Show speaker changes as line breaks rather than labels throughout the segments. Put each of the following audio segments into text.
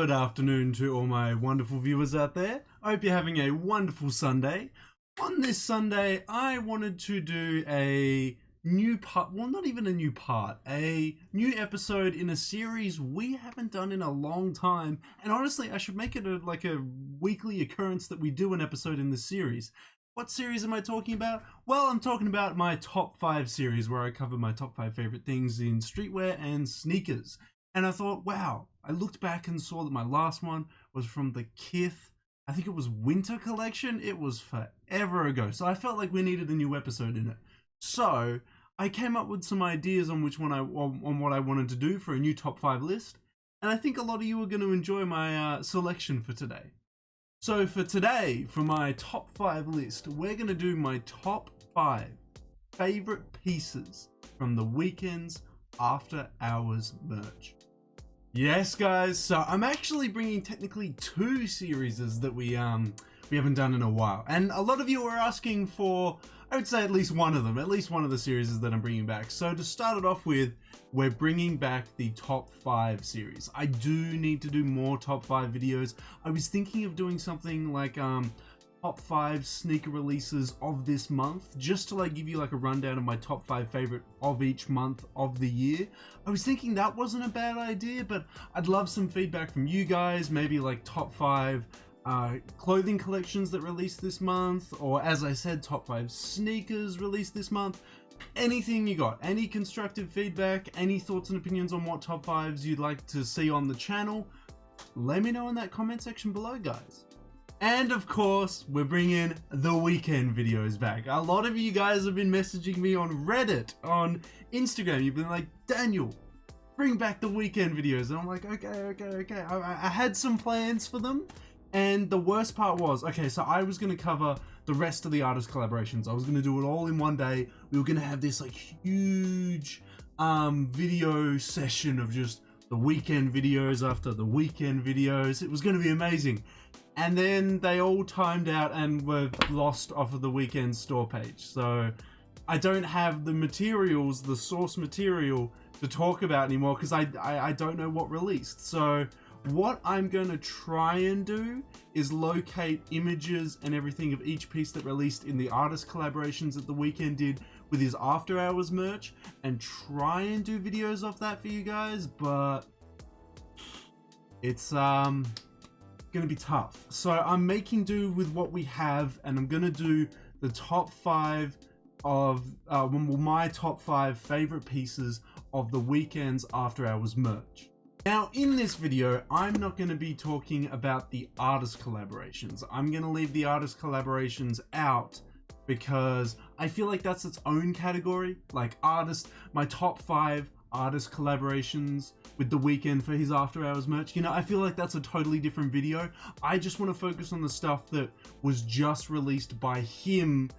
Good afternoon to all my wonderful viewers out there. I hope you're having a wonderful Sunday. On this Sunday, I wanted to do a new part, well, not even a new part, a new episode in a series we haven't done in a long time. And honestly, I should make it like a weekly occurrence that we do an episode in this series. What series am I talking about? Well, I'm talking about my top 5 series where I cover my top 5 favorite things in streetwear and sneakers. And I thought, wow, I looked back and saw that my last one was from the Kith, I think it was winter collection. It was forever ago. So I felt like we needed a new episode in it. So I came up with some ideas on what I wanted to do for a new top 5 list. And I think a lot of you are going to enjoy my selection for today. So for today, for my top 5 list, we're going to do my top 5 favorite pieces from the Weeknd's After Hours merch. Yes, guys, so I'm actually bringing technically 2 series that we haven't done in a while. And a lot of you are asking for, I would say, at least one of the series that I'm bringing back. So to start it off with, we're bringing back the top 5 series. I do need to do more top 5 videos. I was thinking of doing something like top 5 sneaker releases of this month, just to like give you like a rundown of my top 5 favorite of each month of the year. I was thinking that wasn't a bad idea, but I'd love some feedback from you guys, maybe like top 5 clothing collections that released this month, or as I said, top 5 sneakers released this month. Anything you got, any constructive feedback, any thoughts and opinions on what top 5s you'd like to see on the channel, let me know in that comment section below, guys. And of course, we're bringing the Weeknd videos back. A lot of you guys have been messaging me on Reddit, on Instagram. You've been like, Daniel, bring back the Weeknd videos. And I'm like, okay. I had some plans for them. And the worst part was, okay, so I was going to cover the rest of the artist collaborations. I was going to do it all in one day. We were going to have this like huge video session of just the Weeknd videos after the Weeknd videos. It was going to be amazing. And then they all timed out and were lost off of the Weeknd store page. So I don't have the materials, the source material to talk about anymore because I don't know what released. So what I'm going to try and do is locate images and everything of each piece that released in the artist collaborations that the Weeknd did with his After Hours merch and try and do videos of that for you guys. But it's gonna be tough. So I'm making do with what we have, and I'm gonna do the top 5 of my top 5 favorite pieces of the Weeknd's After Hours merch. Now in this video, I'm not going to be talking about the artist collaborations. I'm going to leave the artist collaborations out because I feel like that's its own category. Like my top 5 artist collaborations with the Weeknd for his After Hours merch. You know, I feel like that's a totally different video. I just want to focus on the stuff that was just released by him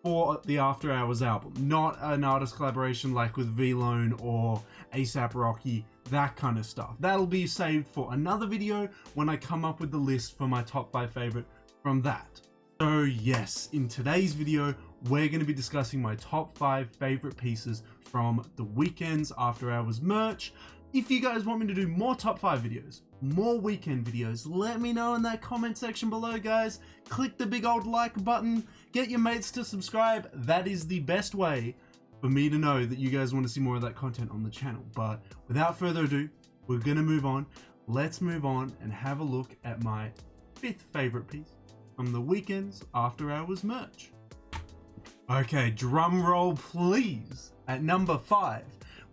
for the After Hours album, not an artist collaboration like with V-Lone or A$AP Rocky, that kind of stuff. That'll be saved for another video when I come up with the list for my top 5 favorite from that. So yes, in today's video, we're going to be discussing my top 5 favorite pieces from the Weeknd's After Hours merch. If you guys want me to do more top 5 videos, more Weeknd videos, let me know in that comment section below, guys. Click the big old like button, get your mates to subscribe. That is the best way for me to know that you guys want to see more of that content on the channel. But without further ado, we're going to move on. Let's move on and have a look at my 5th favorite piece from the Weeknd's After Hours merch. Okay, drum roll please. At number 5,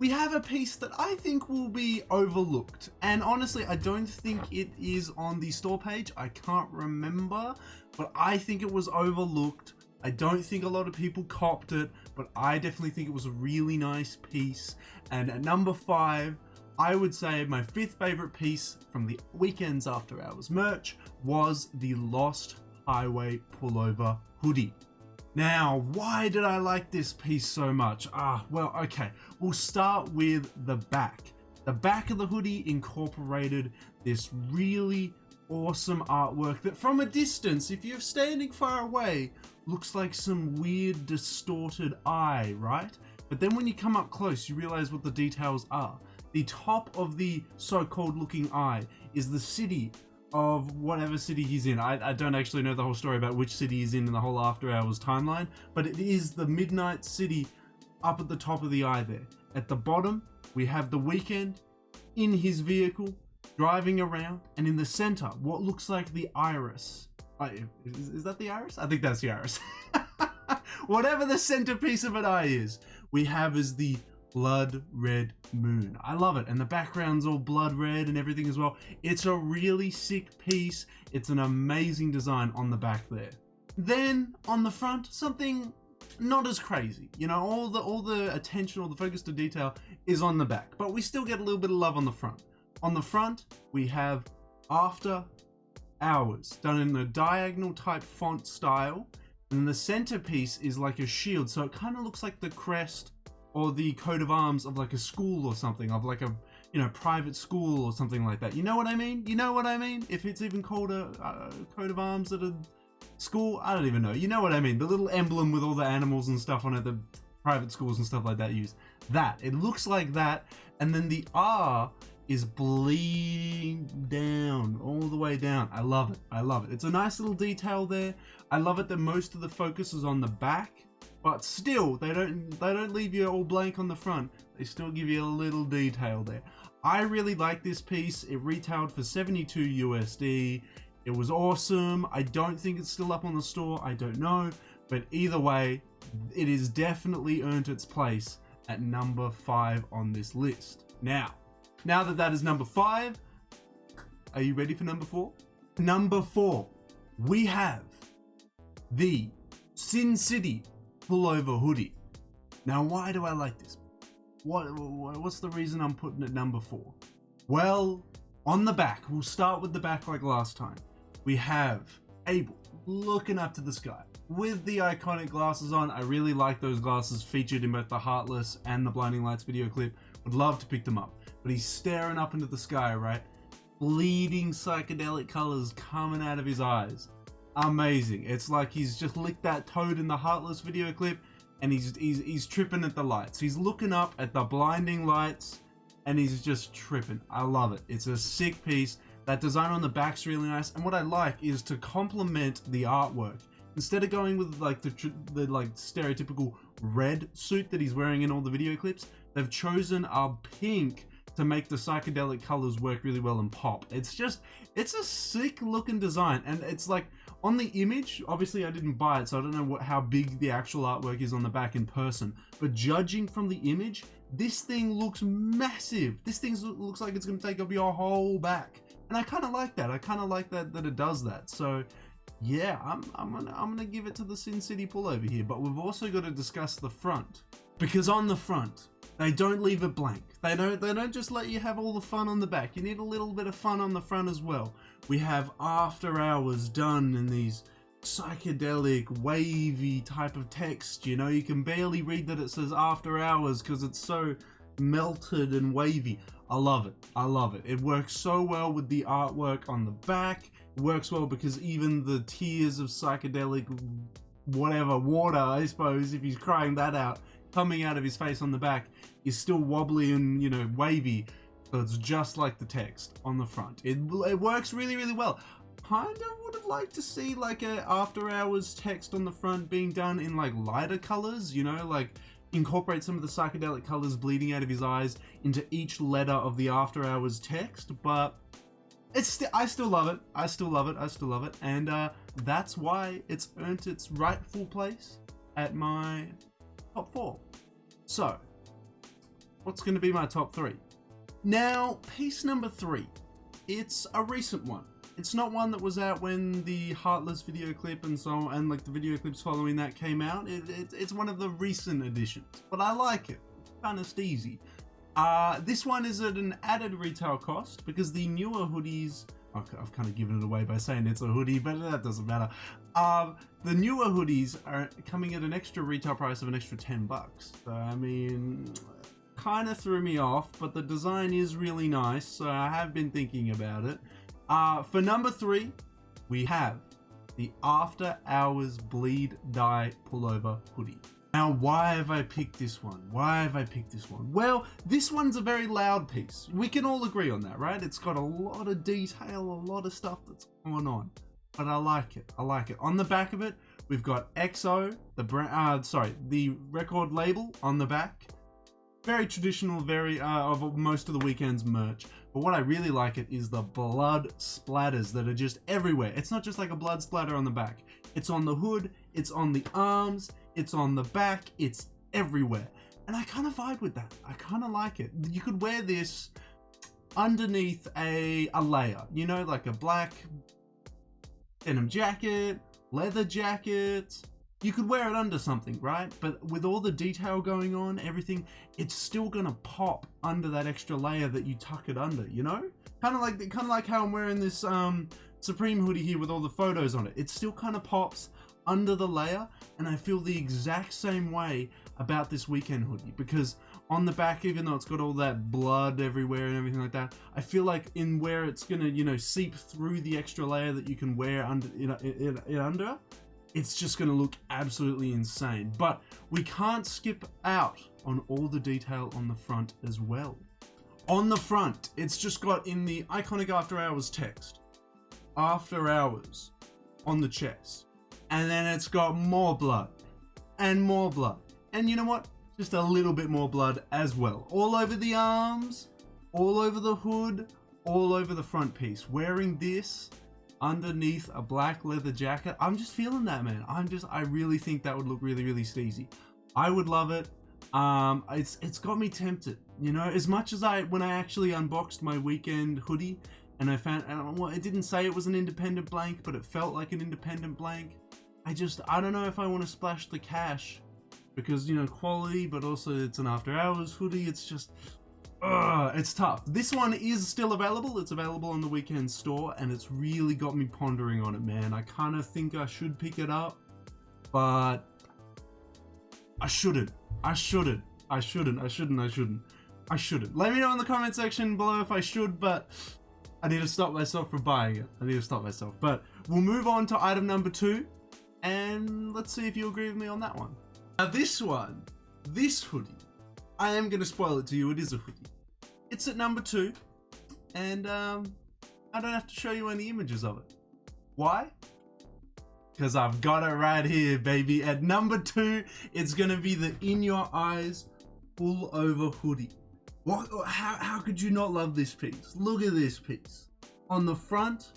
we have a piece that I think will be overlooked. And honestly, I don't think it is on the store page. I can't remember, but I think it was overlooked. I don't think a lot of people copped it, but I definitely think it was a really nice piece. And at number 5, I would say my 5th favorite piece from the Weeknd's After Hours merch was the Lost Highway Pullover Hoodie. Now, why did I like this piece so much? Well, okay, we'll start with the back. The back of the hoodie incorporated this really awesome artwork that from a distance, if you're standing far away, looks like some weird distorted eye, right? But then when you come up close, you realize what the details are. The top of the so-called looking eye is the city of whatever city he's in. I don't actually know the whole story about which city he's in the whole After Hours timeline, but it is the Midnight City up at the top of the eye there. At the bottom, we have the Weeknd in his vehicle, driving around, and in the center, what looks like the iris. Is that the iris? I think that's the iris. Whatever the centerpiece of an eye is, we have is the blood red moon. I love it, and the background's all blood red and everything as well. It's a really sick piece. It's an amazing design on the back there. Then on the front, something not as crazy. You know, all the attention, all the focus to detail is on the back, but we still get a little bit of love on the front. On the front, we have After Hours done in a diagonal type font style, and the centerpiece is like a shield, so it kind of looks like the crest or the coat of arms of like a school or something, of like a, you know, private school or something like that. You know what I mean? You know what I mean? If it's even called a coat of arms at a school, I don't even know. You know what I mean? The little emblem with all the animals and stuff on it, the private schools and stuff like that use. That. It looks like that, and then the R is bleeding down, all the way down. I love it. I love it. It's a nice little detail there. I love it that most of the focus is on the back, but still, they don't leave you all blank on the front. They still give you a little detail there. I really like this piece. It retailed for 72 USD. It was awesome. I don't think it's still up on the store. I don't know. But either way, it has definitely earned its place at number 5 on this list. Now that is number 5, are you ready for number 4? Number 4, we have the Sin City pullover hoodie. Now, why do I like this? What's the reason I'm putting it number 4? Well, on the back, we'll start with the back like last time. We have Abel looking up to the sky with the iconic glasses on. I really like those glasses featured in both the Heartless and the Blinding Lights video clip. Would love to pick them up. But he's staring up into the sky, right? Bleeding psychedelic colors coming out of his eyes. Amazing. It's like he's just licked that toad in the Heartless video clip, and he's tripping at the lights. He's looking up at the blinding lights, and he's just tripping. I love it. It's a sick piece. That design on the back's really nice, and what I like is to complement the artwork. Instead of going with like the like stereotypical red suit that he's wearing in all the video clips, they've chosen a pink to make the psychedelic colors work really well and pop. It's a sick looking design, and it's like on the image, obviously I didn't buy it, so I don't know how big the actual artwork is on the back in person, but judging from the image, this thing looks massive. This thing looks like it's going to take up your whole back, and I kind of like that. I kind of like that it does that. So yeah, I'm gonna give it to the Sin City pullover here, but we've also got to discuss the front, because on the front, they don't leave it blank. They don't just let you have all the fun on the back. You need a little bit of fun on the front as well. We have After Hours done in these psychedelic, wavy type of text. You know, you can barely read that it says After Hours because it's so melted and wavy. I love it. I love it. It works so well with the artwork on the back. It works well because even the tears of psychedelic, whatever, water, I suppose, if he's crying that out, coming out of his face on the back, is still wobbly and, you know, wavy. So it's just like the text on the front. It works really, really well. Kind of would have liked to see like a After Hours text on the front being done in like lighter colors, you know, like incorporate some of the psychedelic colors bleeding out of his eyes into each letter of the After Hours text, but I still love it. I still love it. And that's why it's earned its rightful place at my top 4. So, what's going to be my top 3? Now, piece number 3. It's a recent one. It's not one that was out when the Heartless video clip and so on, and like the video clips following that came out. It's one of the recent additions, but I like it. It's kind of steezy. This one is at an added retail cost because the newer hoodies, I've kind of given it away by saying it's a hoodie, but that doesn't matter. The newer hoodies are coming at an extra retail price of an extra $10. So, I mean, kind of threw me off, but the design is really nice, so I have been thinking about it. For number 3, we have the After Hours Bleed Dye Pullover Hoodie. Now, why have I picked this one? Why have I picked this one? Well, this one's a very loud piece. We can all agree on that, right? It's got a lot of detail, a lot of stuff that's going on. But I like it. I like it. On the back of it, we've got XO, the record label on the back. Very traditional, very of most of the Weeknd's merch. But what I really like it is the blood splatters that are just everywhere. It's not just like a blood splatter on the back. It's on the hood, it's on the arms, it's on the back, it's everywhere. And I kind of vibe with that. I kind of like it. You could wear this underneath a layer, you know, like a black denim jacket, leather jacket. You could wear it under something, right? But with all the detail going on, everything, it's still gonna pop under that extra layer that you tuck it under, you know? Kind of like how I'm wearing this Supreme hoodie here with all the photos on it. It still kind of pops under the layer, and I feel the exact same way about this Weeknd hoodie, because on the back, even though it's got all that blood everywhere and everything like that, I feel like in where it's gonna, you know, seep through the extra layer that you can wear under, under, it's just gonna look absolutely insane. But we can't skip out on all the detail on the front as well. On the front, it's just got in the iconic After Hours text, After Hours, on the chest. And then it's got more blood, and more blood. And you know what? Just a little bit more blood as well. All over the arms, all over the hood, all over the front piece. Wearing this underneath a black leather jacket, I'm just feeling that, man. I really think that would look really, really steezy. I would love it. It's got me tempted, you know, as much as when I actually unboxed my Weeknd hoodie and I found, well, it didn't say it was an independent blank, but it felt like an independent blank. I don't know if I want to splash the cash because, you know, quality, but also it's an After Hours hoodie. It's just, it's tough. This one is still available. It's available on the Weeknd store, and it's really got me pondering on it, man. I kind of think I should pick it up, but I shouldn't. Let me know in the comment section below if I should, but I need to stop myself from buying it. But we'll move on to item number 2, and let's see if you agree with me on that one. Now this hoodie, I am going to spoil it to you. It is a hoodie. It's at number 2, and I don't have to show you any images of it. Why? Because I've got it right here, baby. At number 2, it's going to be the In Your Eyes full over hoodie. How could you not love this piece? Look at this piece. On the front,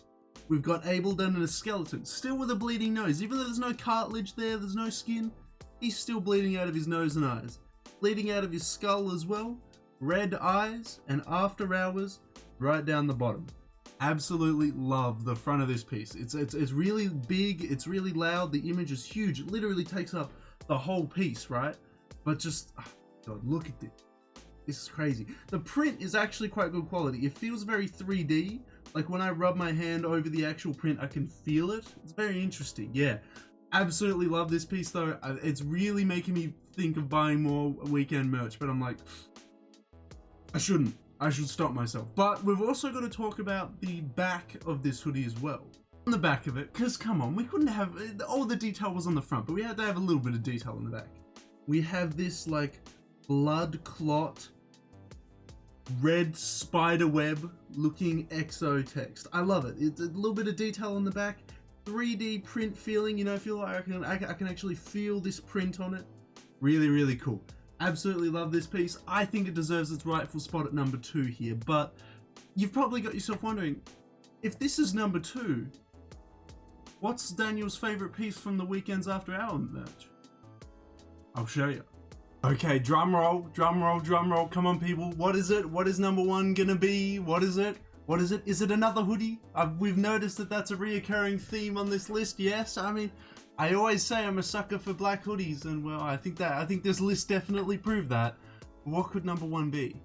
we've got Abel done in a skeleton, still with a bleeding nose. Even though there's no cartilage there, there's no skin, he's still bleeding out of his nose and eyes. Bleeding out of his skull as well. Red eyes and After Hours right down the bottom. Absolutely love the front of this piece. It's really big, it's really loud, the image is huge. It literally takes up the whole piece, right? But just, oh God, look at this. This is crazy. The print is actually quite good quality. It feels very 3D. Like when I rub my hand over the actual print, I can feel it. It's very interesting. Yeah, absolutely love this piece though. It's really making me think of buying more Weeknd merch, but I'm like, I shouldn't. I should stop myself. But we've also got to talk about the back of this hoodie as well. On the back of it, because come on, we couldn't have, all the detail was on the front, but we had to have a little bit of detail on the back. We have this like blood clot, red spider web looking XO text. I love it. It's a little bit of detail on the back, 3D print feeling, you know, feel like I can actually feel this print on it. Really, really cool. Absolutely love this piece. I think it deserves its rightful spot at number 2 here, but you've probably got yourself wondering, if this is number 2, what's Danyal's favorite piece from the Weeknd's After Hours merch? I'll show you. Okay, drum roll, drum roll, drum roll. Come on, people. What is it? What is number 1 gonna be? What is it? What is it? Is it another hoodie? We've noticed that that's a reoccurring theme on this list. Yes, I mean, I always say I'm a sucker for black hoodies, and well, I think this list definitely proved that. What could number 1 be?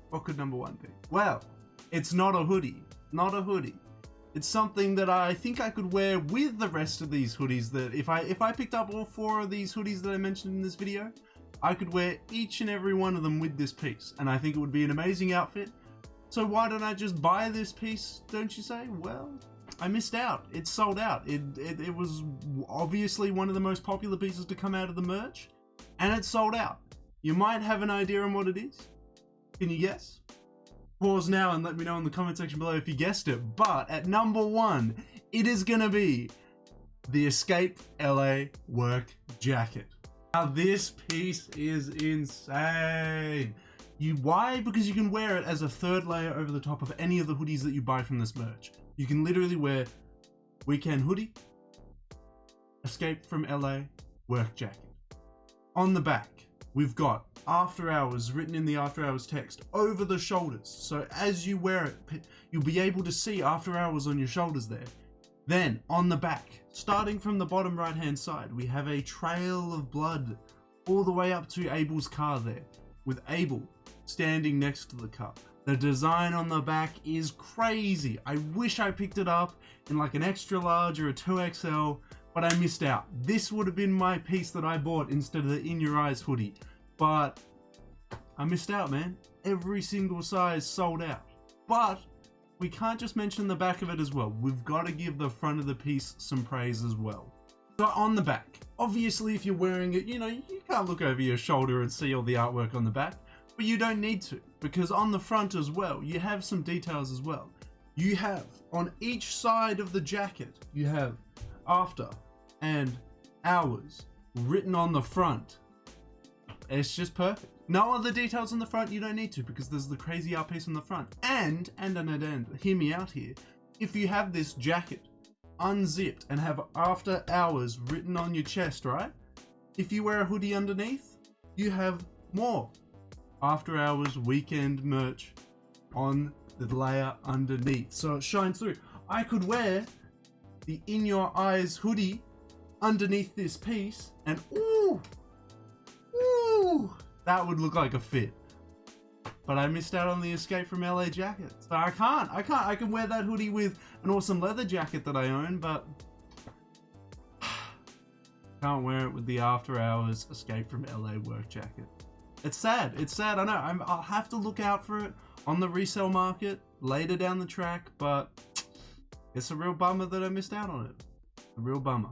What could number 1 be? Well, it's not a hoodie. Not a hoodie. It's something that I think I could wear with the rest of these hoodies. That if I picked up all 4 of these hoodies that I mentioned in this video, I could wear each and every one of them with this piece, and I think it would be an amazing outfit. So why don't I just buy this piece, don't you say? Well, I missed out. It sold out. It was obviously one of the most popular pieces to come out of the merch, and it's sold out. You might have an idea on what it is. Can you guess? Pause now and let me know in the comment section below if you guessed it. But at number 1, it is gonna be the Escape LA work jacket. Now this piece is insane. Why? Because you can wear it as a third layer over the top of any of the hoodies that you buy from this merch. You can literally wear Weeknd hoodie, Escape from LA work jacket. On the back, we've got After Hours written in the After Hours text over the shoulders. So as you wear it, you'll be able to see After Hours on your shoulders there. Then on the back, starting from the bottom right hand side, we have a trail of blood all the way up to Abel's car there, with Abel standing next to the car. The design on the back is crazy. I wish I picked it up in like an extra large or a 2XL, but I missed out. This would have been my piece that I bought instead of the In Your Eyes hoodie, but I missed out, man. Every single size sold out. But we can't just mention the back of it as well. We've got to give the front of the piece some praise as well. So on the back, obviously if you're wearing it, you can't look over your shoulder and see all the artwork on the back, but you don't need to, because on the front as well, you have some details as well. You have, on each side of the jacket, you have After and Hours written on the front. It's just perfect. No other details on the front, you don't need to, because there's the crazy art piece on the front. And, hear me out here, if you have this jacket unzipped and have After Hours written on your chest, right? If you wear a hoodie underneath, you have more After Hours Weeknd merch on the layer underneath, so it shines through. I could wear the In Your Eyes hoodie underneath this piece, and ooh, that would look like a fit. But I missed out on the Escape from LA jacket, so I can't. I can wear that hoodie with an awesome leather jacket that I own, but can't wear it with the After Hours Escape from LA work jacket. It's sad. I know. I'll have to look out for it on the resale market later down the track, but it's a real bummer that I missed out on it. A real bummer.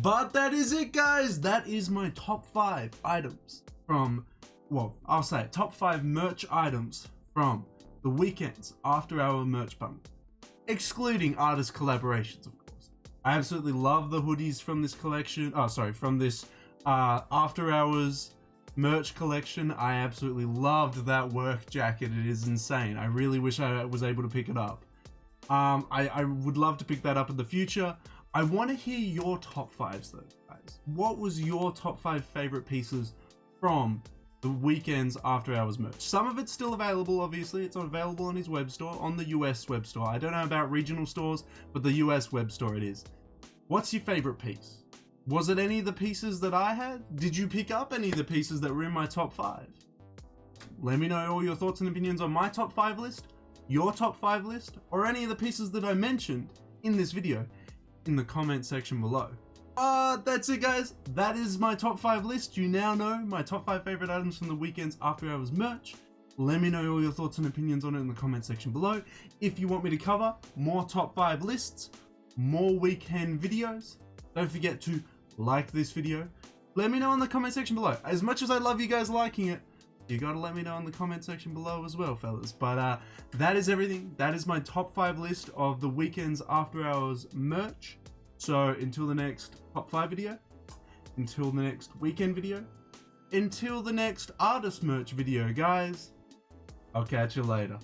But that is it, guys. That is my top 5 items from, well, I'll say it, top 5 merch items from the Weeknd's After Hour merch bundle, excluding artist collaborations, of course. I absolutely love the hoodies from this collection. From this After Hours merch collection. I absolutely loved that work jacket. It is insane. I really wish I was able to pick it up. I would love to pick that up in the future. I want to hear your top 5s though, guys. What was your top 5 favorite pieces from the Weeknd's After Hours merch? Some of it's still available, obviously. It's available on his web store, on the US web store. I don't know about regional stores, but the US web store it is. What's your favorite piece? Was it any of the pieces that I had? Did you pick up any of the pieces that were in my top 5? Let me know all your thoughts and opinions on my top 5 list, your top 5 list, or any of the pieces that I mentioned in this video in the comment section below. That's it, guys. That is my top 5 list. You now know my top 5 favorite items from the Weeknd's After Hours merch. Let me know all your thoughts and opinions on it in the comment section below. If you want me to cover more top 5 lists, more Weeknd videos, don't forget to like this video. Let me know in the comment section below. As much as I love you guys liking it, you gotta let me know in the comment section below as well, fellas. But that is everything. That is my top 5 list of the Weeknd's After Hours merch. So until the next top 5 video, until the next Weeknd video, until the next artist merch video, guys, I'll catch you later.